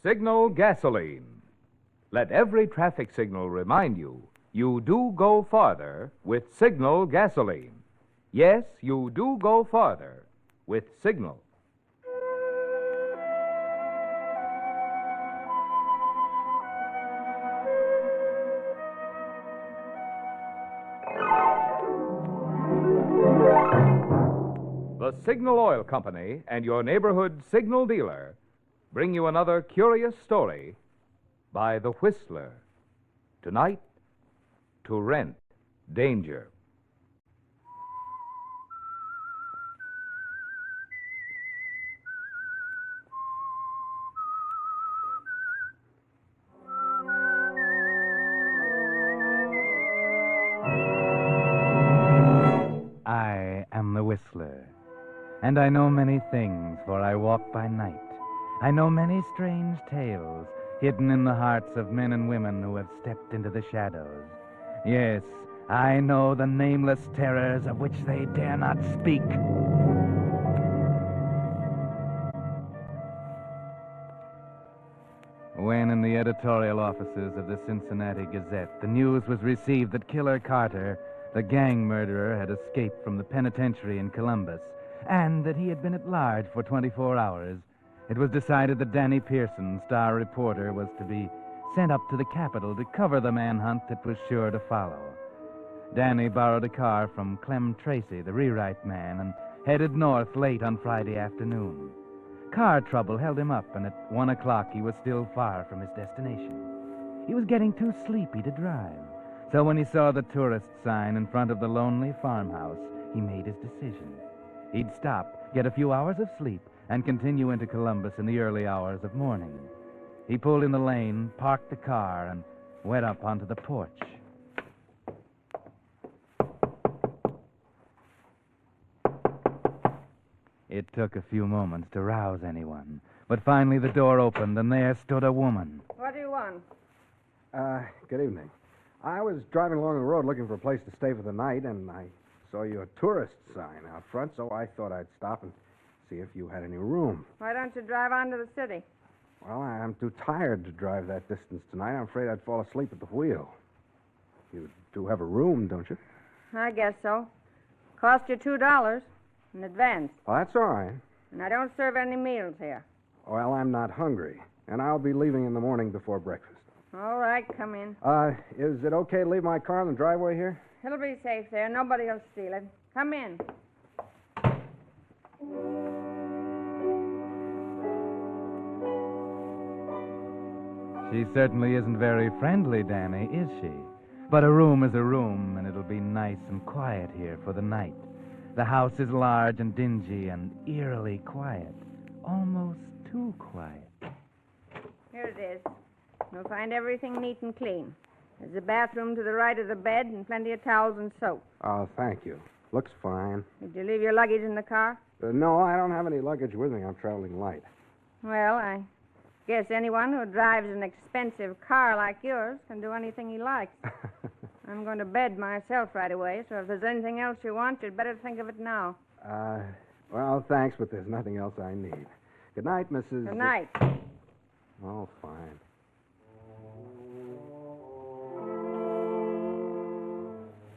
Signal gasoline. Let every traffic signal remind you do go farther with Signal gasoline. Yes, you do go farther with Signal. The Signal Oil Company and your neighborhood Signal dealer bring you another curious story by The Whistler. Tonight, To Rent Danger. I am the Whistler, and I know many things, for I walk by night. I know many strange tales hidden in the hearts of men and women who have stepped into the shadows. Yes, I know the nameless terrors of which they dare not speak. When in the editorial offices of the Cincinnati Gazette, the news was received that Killer Carter, the gang murderer, had escaped from the penitentiary in Columbus, and that he had been at large for 24 hours, it was decided that Danny Pearson, star reporter, was to be sent up to the capital to cover the manhunt that was sure to follow. Danny borrowed a car from Clem Tracy, the rewrite man, and headed north late on Friday afternoon. Car trouble held him up, and at 1 o'clock he was still far from his destination. He was getting too sleepy to drive, so when he saw the tourist sign in front of the lonely farmhouse, he made his decision. He'd stop, get a few hours of sleep, and continue into Columbus in the early hours of morning. He pulled in the lane, parked the car, and went up onto the porch. It took a few moments to rouse anyone, but finally the door opened, and there stood a woman. What do you want? Good evening. I was driving along the road looking for a place to stay for the night, and I saw your tourist sign out front, so I thought I'd stop and see if you had any room. Why don't you drive on to the city? Well, I'm too tired to drive that distance tonight. I'm afraid I'd fall asleep at the wheel. You do have a room, don't you? I guess so. Cost you $2 in advance. Well, that's all right. And I don't serve any meals here. Well, I'm not hungry, and I'll be leaving in the morning before breakfast. All right, come in. Is it okay to leave my car in the driveway here? It'll be safe there. Nobody will steal it. Come in. She certainly isn't very friendly, Danny, is she? But a room is a room, and it'll be nice and quiet here for the night. The house is large and dingy and eerily quiet. Almost too quiet. Here it is. You'll find everything neat and clean. There's a bathroom to the right of the bed and plenty of towels and soap. Oh, thank you. Looks fine. Did you leave your luggage in the car? No, I don't have any luggage with me. I'm traveling light. Well, I guess anyone who drives an expensive car like yours can do anything he likes. I'm going to bed myself right away, so if there's anything else you want, you'd better think of it now. Well, thanks, but there's nothing else I need. Good night, Mrs. Good night. Oh, fine.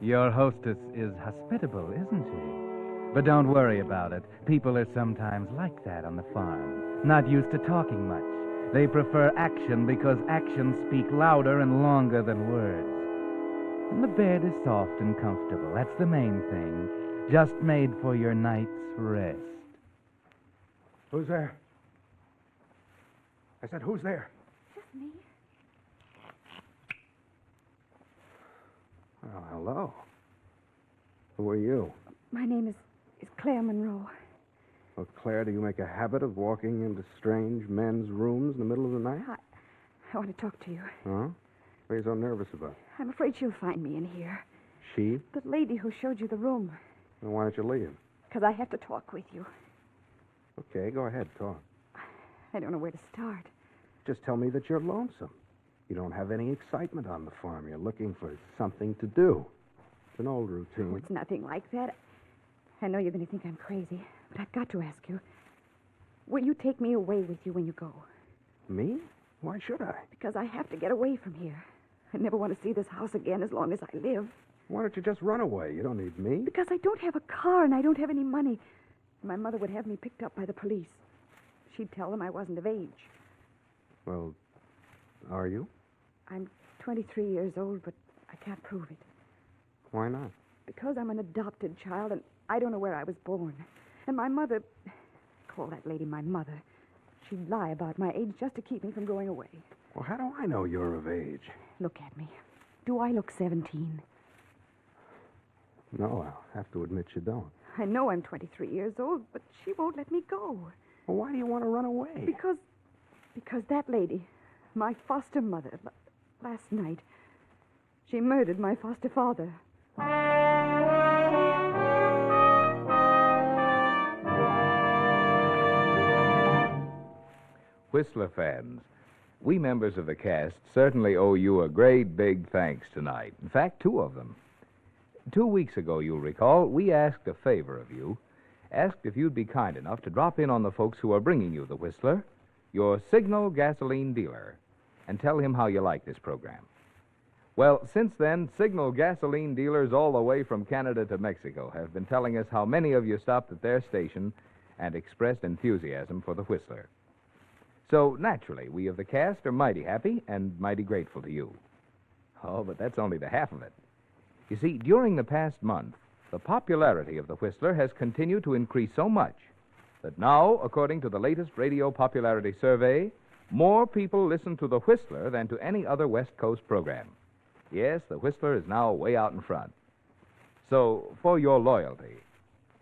Your hostess is hospitable, isn't she? But don't worry about it. People are sometimes like that on the farm, not used to talking much. They prefer action because actions speak louder and longer than words. And the bed is soft and comfortable. That's the main thing. Just made for your night's rest. Who's there? I said, who's there? Just me. Well, hello. Who are you? My name is Claire Monroe. Well, Claire, do you make a habit of walking into strange men's rooms in the middle of the night? I want to talk to you. Huh? What are you so nervous about? I'm afraid she'll find me in here. She? The lady who showed you the room. Then why don't you leave? Because I have to talk with you. Okay, go ahead, talk. I don't know where to start. Just tell me that you're lonesome. You don't have any excitement on the farm. You're looking for something to do. It's an old routine. Oh, it's nothing like that. I know you're going to think I'm crazy, but I've got to ask you. Will you take me away with you when you go? Me? Why should I? Because I have to get away from here. I never want to see this house again as long as I live. Why don't you just run away? You don't need me. Because I don't have a car and I don't have any money. My mother would have me picked up by the police. She'd tell them I wasn't of age. Well, are you? I'm 23 years old, but I can't prove it. Why not? Because I'm an adopted child and I don't know where I was born. And my mother... Call that lady my mother. She'd lie about my age just to keep me from going away. Well, how do I know you're of age? Look at me. Do I look 17? No, I'll have to admit you don't. I know I'm 23 years old, but she won't let me go. Well, why do you want to run away? Because that lady, my foster mother, last night, she murdered my foster father. Whistler fans, we members of the cast certainly owe you a great big thanks tonight. In fact, two of them. 2 weeks ago, you'll recall, we asked a favor of you, asked if you'd be kind enough to drop in on the folks who are bringing you the Whistler, your Signal gasoline dealer, and tell him how you like this program. Well, since then, Signal gasoline dealers all the way from Canada to Mexico have been telling us how many of you stopped at their station and expressed enthusiasm for the Whistler. So, naturally, we of the cast are mighty happy and mighty grateful to you. Oh, but that's only the half of it. You see, during the past month, the popularity of the Whistler has continued to increase so much that now, according to the latest radio popularity survey, more people listen to the Whistler than to any other West Coast program. Yes, the Whistler is now way out in front. So, for your loyalty,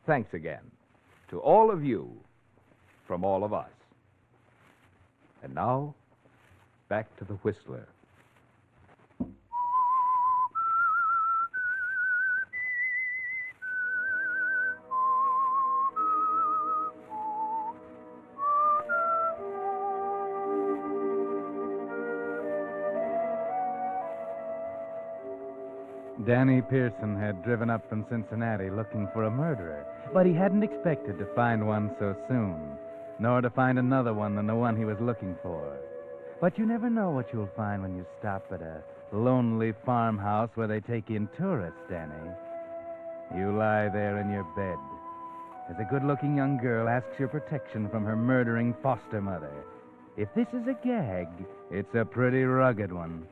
thanks again to all of you from all of us. And now, back to the Whistler. Danny Pearson had driven up from Cincinnati looking for a murderer, but he hadn't expected to find one so soon, nor to find another one than the one he was looking for. But you never know what you'll find when you stop at a lonely farmhouse where they take in tourists, Danny. You lie there in your bed as a good-looking young girl asks your protection from her murdering foster mother. If this is a gag, it's a pretty rugged one.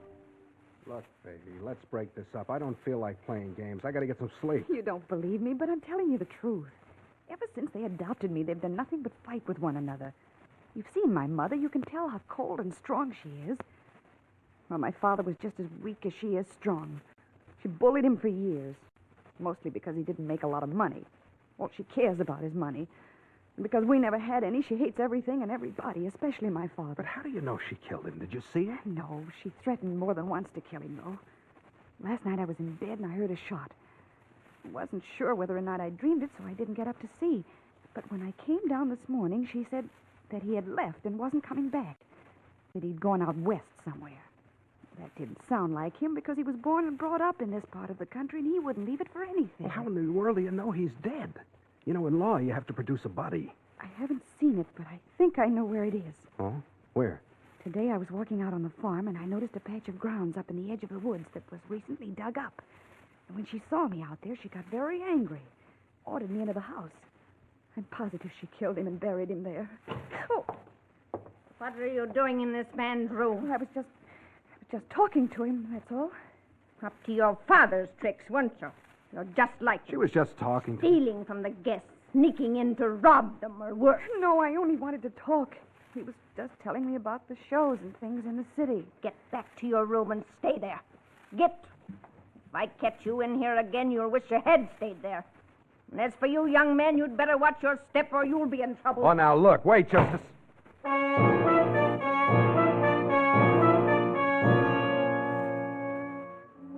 Look, baby, let's break this up. I don't feel like playing games. I got to get some sleep. You don't believe me, but I'm telling you the truth. Ever since they adopted me, they've done nothing but fight with one another. You've seen my mother. You can tell how cold and strong she is. Well, my father was just as weak as she is strong. She bullied him for years, mostly because he didn't make a lot of money. All she cares about is money. And because we never had any, she hates everything and everybody, especially my father. But how do you know she killed him? Did you see her? No, she threatened more than once to kill him, though. Last night I was in bed and I heard a shot. I wasn't sure whether or not I dreamed it, so I didn't get up to see. But when I came down this morning, she said that he had left and wasn't coming back. That he'd gone out west somewhere. That didn't sound like him because he was born and brought up in this part of the country and he wouldn't leave it for anything. Well, how in the world do you know he's dead? You know, in law, you have to produce a body. I haven't seen it, but I think I know where it is. Oh? Where? Today I was working out on the farm and I noticed a patch of grounds up in the edge of the woods that was recently dug up. And when she saw me out there, she got very angry. Ordered me into the house. I'm positive she killed him and buried him there. Oh, What are you doing in this man's room? I was just talking to him, that's all. Up to your father's tricks, weren't you? You're just like She was just talking to stealing from the guests, sneaking in to rob them or worse. No, I only wanted to talk. He was just telling me about the shows and things in the city. Get back to your room and stay there. Get. If I catch you in here again, you'll wish you had stayed there. And as for you, young man, you'd better watch your step or you'll be in trouble. Oh, now, look. Wait just a...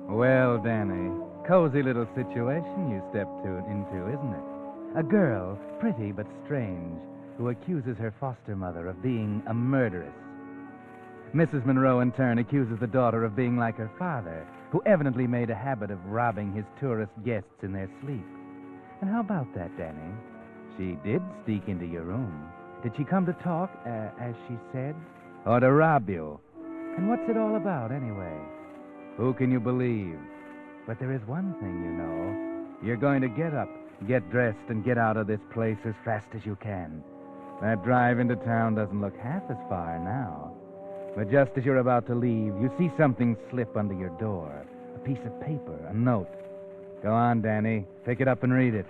Well, Danny, cozy little situation you stepped into, isn't it? A girl, pretty but strange, who accuses her foster mother of being a murderess. Mrs. Monroe, in turn, accuses the daughter of being like her father, who evidently made a habit of robbing his tourist guests in their sleep. And how about that, Danny? She did sneak into your room. Did she come to talk, as she said? or to rob you. And what's it all about, anyway? Who can you believe? But there is one thing you know. You're going to get up, get dressed, and get out of this place as fast as you can. That drive into town doesn't look half as far now. But just as you're about to leave, you see something slip under your door. A piece of paper, a note. Go on, Danny. Pick it up and read it.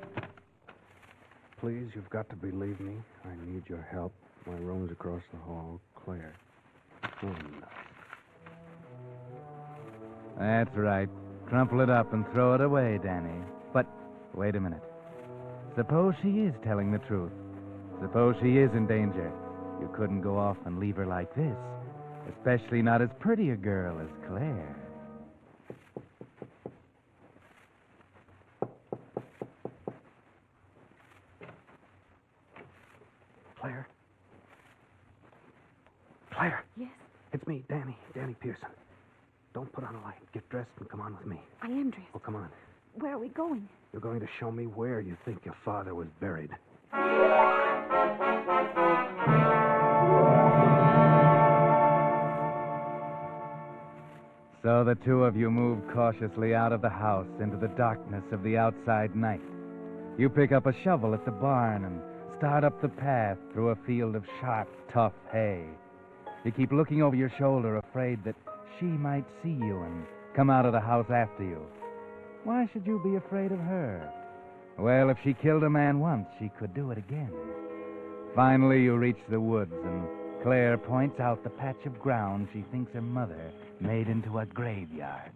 Please, you've got to believe me. I need your help. My room's across the hall. Claire. Oh, no. That's right. Crumple it up and throw it away, Danny. But wait a minute. Suppose she is telling the truth. Suppose she is in danger. You couldn't go off and leave her like this. Especially not as pretty a girl as Claire. Claire? Claire? Yes, It's me, Danny. Danny Pearson. Don't put on a light. Get dressed and come on with me. I am dressed. Oh, come on. Where are we going? You're going to show me where you think your father was buried. So the two of you move cautiously out of the house into the darkness of the outside night. You pick up a shovel at the barn and start up the path through a field of sharp, tough hay. You keep looking over your shoulder, afraid that she might see you and come out of the house after you. Why should you be afraid of her? Well, if she killed a man once, she could do it again. Finally, you reach the woods, and Claire points out the patch of ground she thinks her mother made into a graveyard.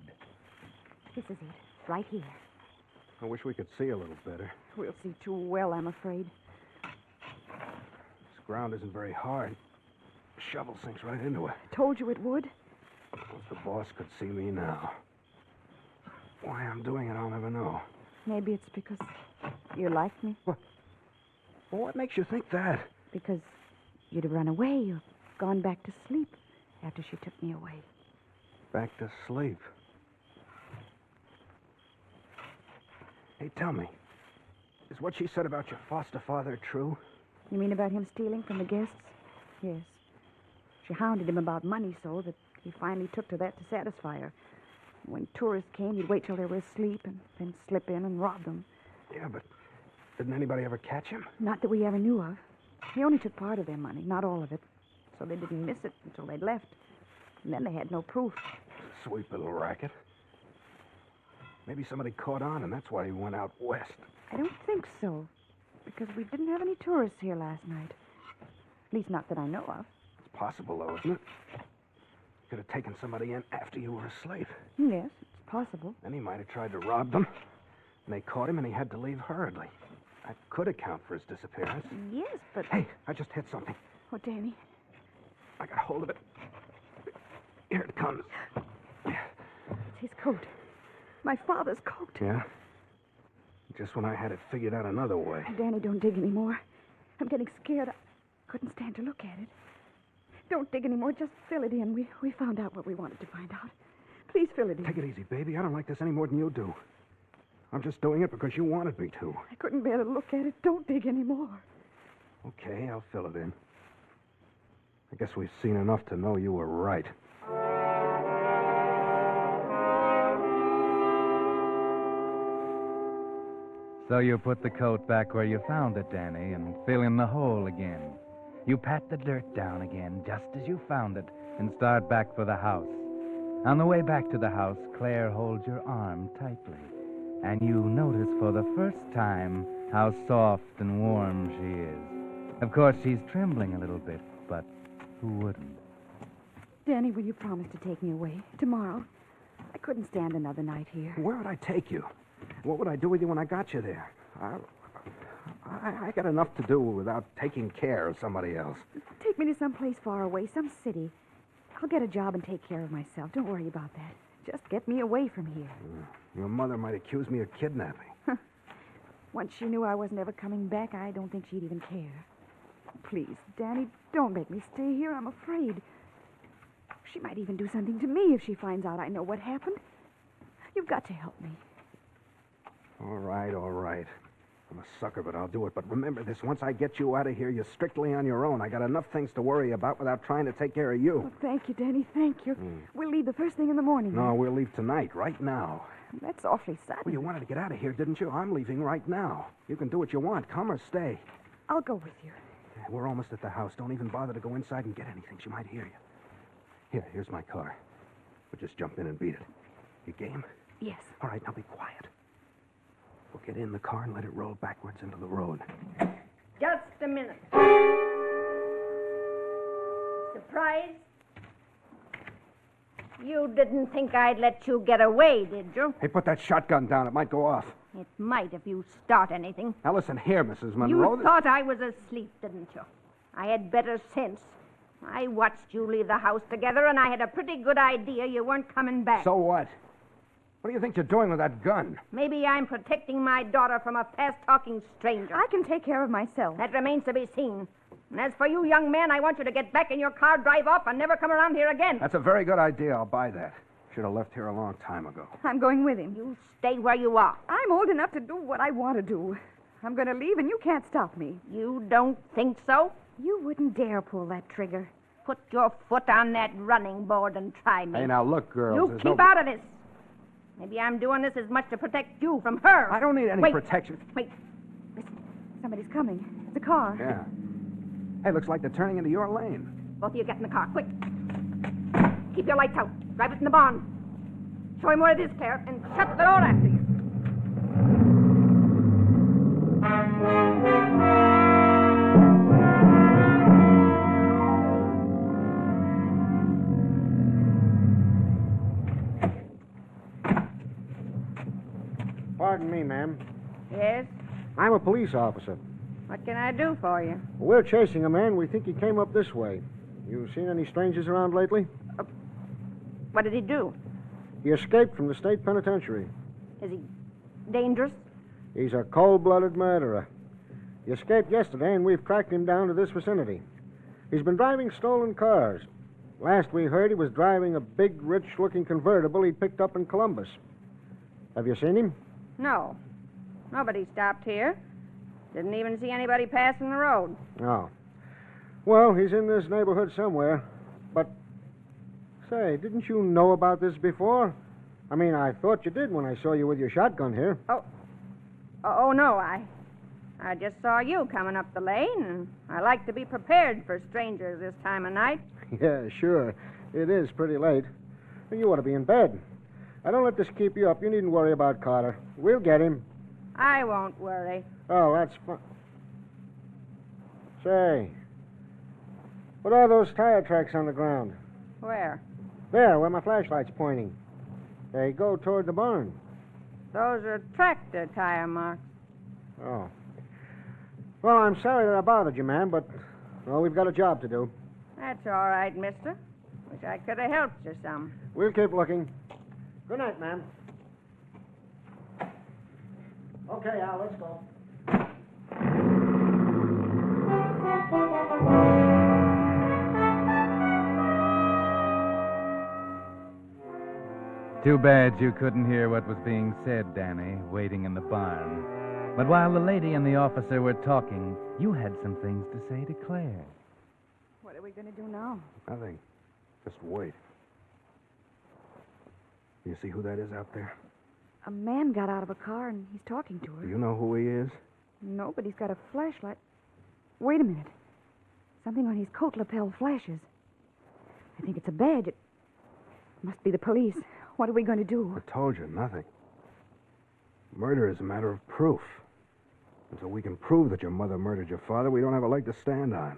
This is it, right here. I wish we could see a little better. We'll see too well, I'm afraid. This ground isn't very hard. The shovel sinks right into it. Told you it would. If the boss could see me now. Why I'm doing it, I'll never know. Maybe it's because you like me. Well, what makes you think that? Because you'd have run away or gone back to sleep after she took me away. Back to sleep. Hey, tell me. Is what she said about your foster father true? You mean about him stealing from the guests? Yes. She hounded him about money so that he finally took to that to satisfy her. When tourists came, he'd wait till they were asleep and then slip in and rob them. Yeah, but didn't anybody ever catch him? Not that we ever knew of. He only took part of their money, not all of it. So they didn't miss it until they'd left. And then they had no proof. Sweet little racket. Maybe somebody caught on, and that's why he went out west. I don't think so, because we didn't have any tourists here last night. At least not that I know of. It's possible, though, isn't it? Could have taken somebody in after you were asleep. Yes, it's possible. Then he might have tried to rob them. And they caught him, and he had to leave hurriedly. That could account for his disappearance. Yes, but... Hey, I just hit something. Oh, Danny. I got hold of it. Here it comes. It's his coat. My father's coat. Yeah? Just when I had it figured out another way. Danny, don't dig anymore. I'm getting scared. I couldn't stand to look at it. Don't dig anymore. Just fill it in. We found out what we wanted to find out. Please fill it in. Take it easy, baby. I don't like this any more than you do. I'm just doing it because you wanted me to. I couldn't bear to look at it. Don't dig anymore. Okay, I'll fill it in. I guess we've seen enough to know you were right. So you put the coat back where you found it, Danny, and fill in the hole again. You pat the dirt down again, just as you found it, and start back for the house. On the way back to the house, Claire holds your arm tightly, and you notice for the first time how soft and warm she is. Of course, she's trembling a little bit, but who wouldn't? Danny, will you promise to take me away tomorrow? I couldn't stand another night here. Where would I take you? What would I do with you when I got you there? I got enough to do without taking care of somebody else. Take me to some place far away, some city. I'll get a job and take care of myself. Don't worry about that. Just get me away from here. Your mother might accuse me of kidnapping. Once she knew I wasn't ever coming back, I don't think she'd even care. Please, Danny, don't make me stay here. I'm afraid. She might even do something to me if she finds out I know what happened. You've got to help me. All right, all right. I'm a sucker, but I'll do it. But remember this, once I get you out of here, you're strictly on your own. I got enough things to worry about without trying to take care of you. Oh, thank you, Danny. Thank you. We'll leave the first thing in the morning. No, we'll leave tonight, right now. That's awfully sudden. Well, you wanted to get out of here, didn't you? I'm leaving right now. You can do what you want. Come or stay. I'll go with you. We're almost at the house. Don't even bother to go inside and get anything. She might hear you. Here's my car. We'll just jump in and beat it. You game? Yes. All right, now be quiet. We'll get in the car and let it roll backwards into the road. Just a minute. Surprise? You didn't think I'd let you get away, did you? Hey, put that shotgun down. It might go off. It might if you start anything. Now listen here, Mrs. Monroe. You thought I was asleep, didn't you? I had better sense. I watched you leave the house together, and I had a pretty good idea you weren't coming back. So what? What do you think you're doing with that gun? Maybe I'm protecting my daughter from a fast-talking stranger. I can take care of myself. That remains to be seen. And as for you, young man, I want you to get back in your car, drive off, and never come around here again. That's a very good idea. I'll buy that. Should have left here a long time ago. I'm going with him. You stay where you are. I'm old enough to do what I want to do. I'm going to leave, and you can't stop me. You don't think so? You wouldn't dare pull that trigger. Put your foot on that running board and try me. Hey, now look, girls. You there's keep out of this. Maybe I'm doing this as much to protect you from her. I don't need any Wait. protection. Wait. Somebody's coming. It's a car. Yeah. Hey, looks like they're turning into your lane. Both of you get in the car, quick. Keep your lights out. Drive it in the barn. Show him where it is, Claire, and shut the door after you. Pardon me, ma'am. Yes? I'm a police officer. What can I do for you? We're chasing a man. We think he came up this way. You seen any strangers around lately? What did he do? He escaped from the state penitentiary. Is he dangerous? He's a cold-blooded murderer. He escaped yesterday, and we've tracked him down to this vicinity. He's been driving stolen cars. Last we heard, he was driving a big, rich-looking convertible he picked up in Columbus. Have you seen him? No. Nobody stopped here. Didn't even see anybody passing the road. No. Well, he's in this neighborhood somewhere. But, say, didn't you know about this before? I mean, I thought you did when I saw you with your shotgun here. Oh, no, I just saw you coming up the lane, and I like to be prepared for strangers this time of night. Yeah, sure. It is pretty late. You ought to be in bed. I don't let this keep you up. You needn't worry about Carter. We'll get him. I won't worry. Oh, that's fine. Say, what are those tire tracks on the ground? Where? There, where my flashlight's pointing. They go toward the barn. Those are tractor tire marks. Oh. Well, I'm sorry that I bothered you, ma'am, but, well, we've got a job to do. That's all right, mister. Wish I could have helped you some. We'll keep looking. Good night, ma'am. Okay, Al, let's go. Too bad you couldn't hear what was being said, Danny, waiting in the barn. But while the lady and the officer were talking, you had some things to say to Claire. What are we going to do now? Nothing. Just wait. You see who that is out there? A man got out of a car, and he's talking to her. Do you know who he is? No, but he's got a flashlight. Wait a minute. Something on his coat lapel flashes. I think it's a badge. It must be the police. What are we going to do? I told you, nothing. Murder is a matter of proof. Until we can prove that your mother murdered your father, we don't have a leg to stand on.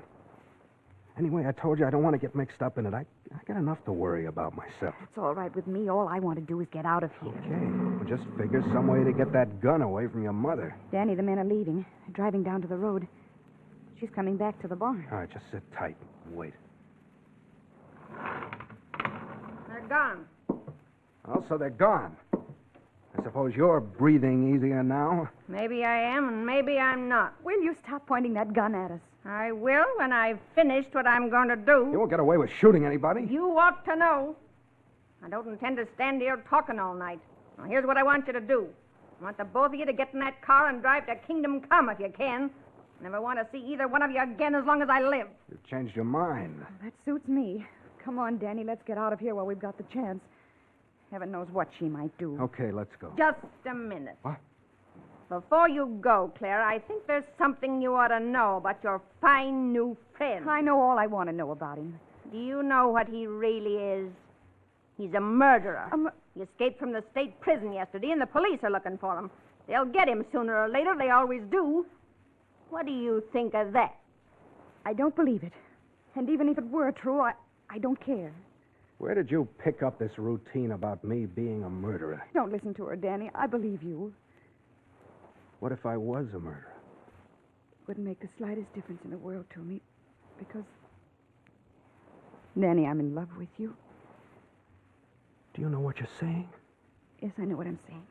Anyway, I told you I don't want to get mixed up in it. I got enough to worry about myself. It's all right with me. All I want to do is get out of here. Okay, well, just figure some way to get that gun away from your mother. Danny, the men are leaving, driving down to the road. She's coming back to the barn. All right, just sit tight and wait. They're gone. Also, they're gone. I suppose you're breathing easier now. Maybe I am, and maybe I'm not. Will you stop pointing that gun at us? I will when I've finished what I'm going to do. You won't get away with shooting anybody. You ought to know. I don't intend to stand here talking all night. Now, here's what I want you to do. I want the both of you to get in that car and drive to Kingdom Come if you can. Never want to see either one of you again as long as I live. You've changed your mind. That suits me. Come on, Danny, let's get out of here while we've got the chance. Heaven knows what she might do. Okay, let's go. Just a minute. What? Before you go, Claire, I think there's something you ought to know about your fine new friend. I know all I want to know about him. Do you know what he really is? He's a murderer. He escaped from the state prison yesterday, and the police are looking for him. They'll get him sooner or later. They always do. What do you think of that? I don't believe it. And even if it were true, I don't care. Where did you pick up this routine about me being a murderer? Don't listen to her, Danny. I believe you. What if I was a murderer? It wouldn't make the slightest difference in the world to me. Because, Danny, I'm in love with you. Do you know what you're saying? Yes, I know what I'm saying.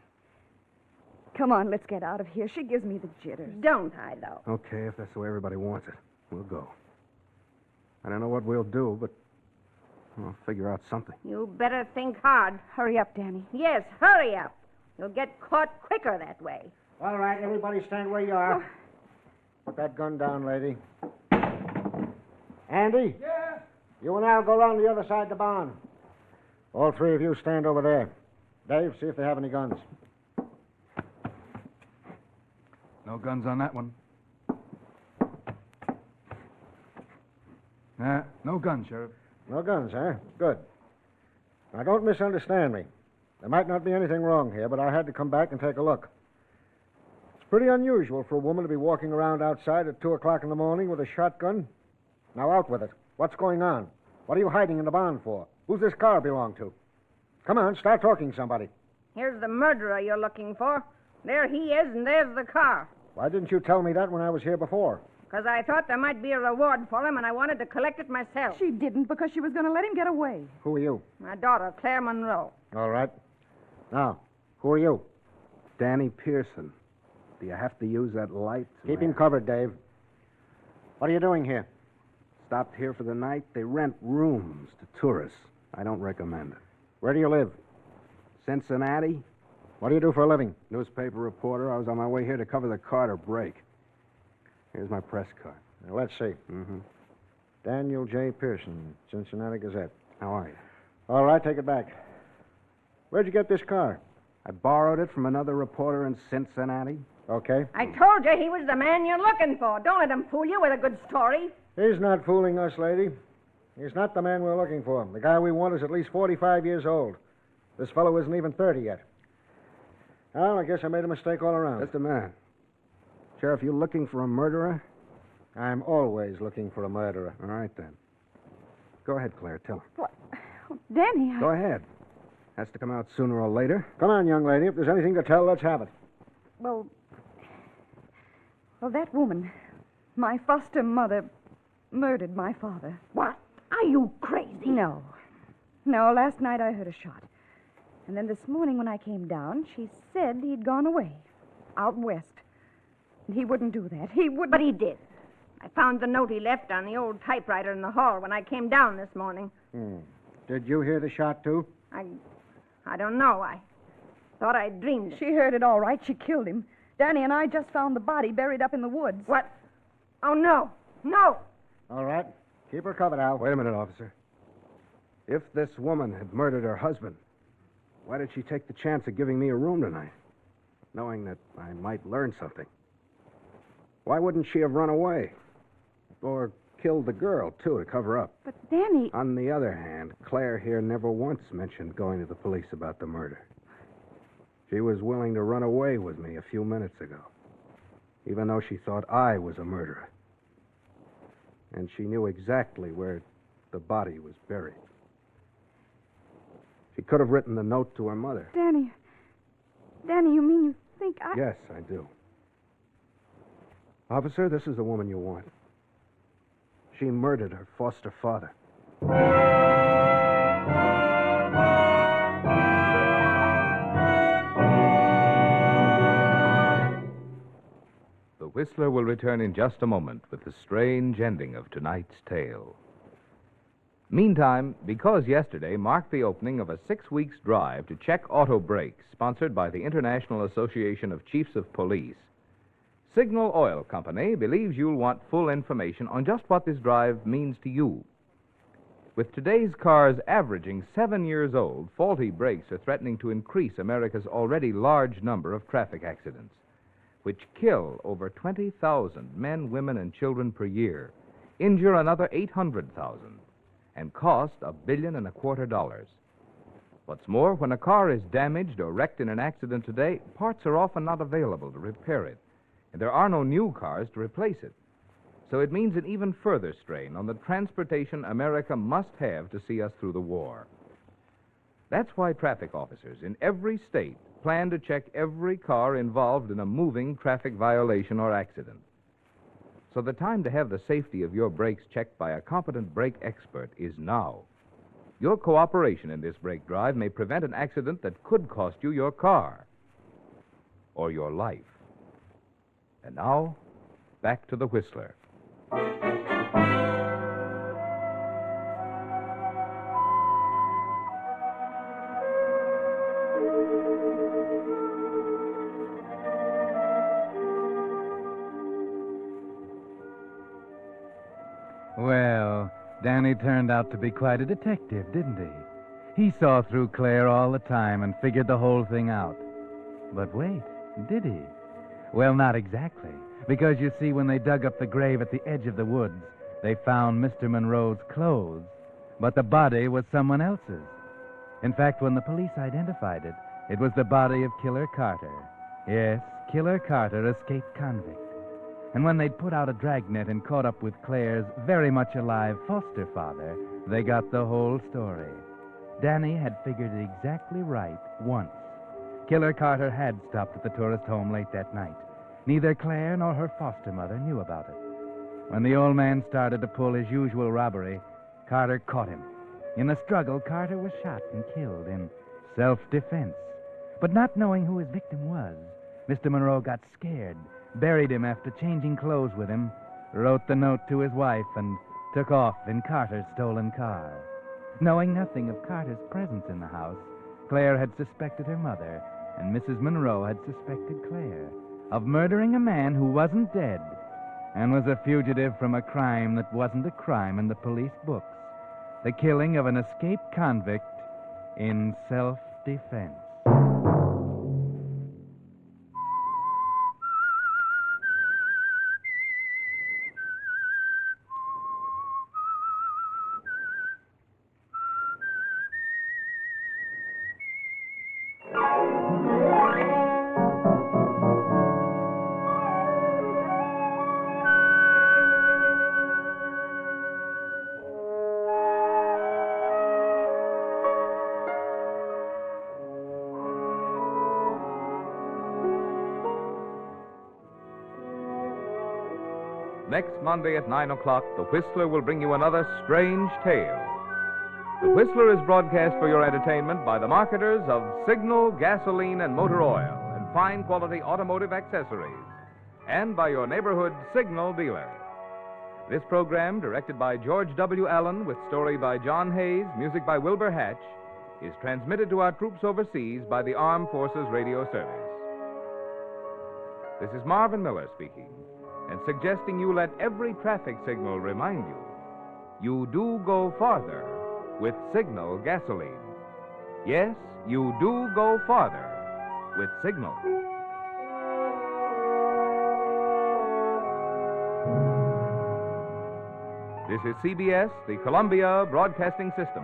Come on, let's get out of here. She gives me the jitters. Don't I, though? Okay, if that's the way everybody wants it, we'll go. I don't know what we'll do, but we'll figure out something. You better think hard. Hurry up, Danny. Yes, hurry up. You'll get caught quicker that way. All right, everybody stand where you are. Put that gun down, lady. Andy? Yeah? You and Al go around the other side of the barn. All three of you stand over there. Dave, see if they have any guns. No guns on that one. No guns, Sheriff. No guns, huh? Good. Now, don't misunderstand me. There might not be anything wrong here, but I had to come back and take a look. It's pretty unusual for a woman to be walking around outside at 2 o'clock in the morning with a shotgun. Now, out with it. What's going on? What are you hiding in the barn for? Who's this car belong to? Come on, start talking, somebody. Here's the murderer you're looking for. There he is, and there's the car. Why didn't you tell me that when I was here before? Because I thought there might be a reward for him, and I wanted to collect it myself. She didn't because she was going to let him get away. Who are you? My daughter, Claire Monroe. All right. Now, who are you? Danny Pearson. Do you have to use that light? Keep him covered, Dave. What are you doing here? Stopped here for the night. They rent rooms to tourists. I don't recommend it. Where do you live? Cincinnati? What do you do for a living? Newspaper reporter. I was on my way here to cover the Carter break. Here's my press card. Now, let's see. Mm-hmm. Daniel J. Pearson, Cincinnati Gazette. How are you? All right, take it back. Where'd you get this car? I borrowed it from another reporter in Cincinnati. Okay. I told you he was the man you're looking for. Don't let him fool you with a good story. He's not fooling us, lady. He's not the man we're looking for. The guy we want is at least 45 years old. This fellow isn't even 30 yet. Well, I guess I made a mistake all around. Just a minute. Sheriff, you looking for a murderer? I'm always looking for a murderer. All right, then. Go ahead, Claire. Tell her. What? Oh, Danny, Go ahead. Has to come out sooner or later. Come on, young lady. If there's anything to tell, let's have it. Well, that woman, my foster mother, murdered my father. What? Are you crazy? No. No, last night I heard a shot. And then this morning when I came down, she said he'd gone away, out west. He wouldn't do that. He wouldn't. But he did. I found the note he left on the old typewriter in the hall when I came down this morning. Did you hear the shot, too? I don't know. I thought I dreamed it. She heard it all right. She killed him. Danny and I just found the body buried up in the woods. What? Oh, no. No. All right. Keep her covered, Al. Wait a minute, officer. If this woman had murdered her husband, why did she take the chance of giving me a room tonight, knowing that I might learn something? Why wouldn't she have run away? Or killed the girl, too, to cover up? But Danny... On the other hand, Claire here never once mentioned going to the police about the murder. She was willing to run away with me a few minutes ago, even though she thought I was a murderer. And she knew exactly where the body was buried. She could have written the note to her mother. Danny, you mean you think I... Yes, I do. Officer, this is the woman you want. She murdered her foster father. The Whistler will return in just a moment with the strange ending of tonight's tale. Meantime, because yesterday marked the opening of a 6-week drive to check auto brakes, sponsored by the International Association of Chiefs of Police, Signal Oil Company believes you'll want full information on just what this drive means to you. With today's cars averaging 7 years old, faulty brakes are threatening to increase America's already large number of traffic accidents, which kill over 20,000 men, women, and children per year, injure another 800,000, and cost $1.25 billion. What's more, when a car is damaged or wrecked in an accident today, parts are often not available to repair it, and there are no new cars to replace it. So it means an even further strain on the transportation America must have to see us through the war. That's why traffic officers in every state plan to check every car involved in a moving traffic violation or accident. So the time to have the safety of your brakes checked by a competent brake expert is now. Your cooperation in this brake drive may prevent an accident that could cost you your car or your life. And now, back to the Whistler. Well, Danny turned out to be quite a detective, didn't he? He saw through Claire all the time and figured the whole thing out. But wait, did he? Well, not exactly. Because you see, when they dug up the grave at the edge of the woods, they found Mr. Monroe's clothes, but the body was someone else's. In fact, when the police identified it, it was the body of Killer Carter. Yes, Killer Carter, escaped convict. And when they'd put out a dragnet and caught up with Claire's very much alive foster father, they got the whole story. Danny had figured it exactly right once. Killer Carter had stopped at the tourist home late that night. Neither Claire nor her foster mother knew about it. When the old man started to pull his usual robbery, Carter caught him. In the struggle, Carter was shot and killed in self-defense. But not knowing who his victim was, Mr. Monroe got scared, buried him after changing clothes with him, wrote the note to his wife, and took off in Carter's stolen car. Knowing nothing of Carter's presence in the house, Claire had suspected her mother, and Mrs. Monroe had suspected Claire of murdering a man who wasn't dead and was a fugitive from a crime that wasn't a crime in the police books, the killing of an escaped convict in self-defense. Next Monday at 9 o'clock, The Whistler will bring you another strange tale. The Whistler is broadcast for your entertainment by the marketers of Signal, gasoline, and motor oil, and fine quality automotive accessories, and by your neighborhood Signal dealer. This program, directed by George W. Allen, with story by John Hayes, music by Wilbur Hatch, is transmitted to our troops overseas by the Armed Forces Radio Service. This is Marvin Miller speaking, and suggesting you let every traffic signal remind you do go farther with Signal gasoline. Yes, you do go farther with Signal. This is CBS, the Columbia Broadcasting System.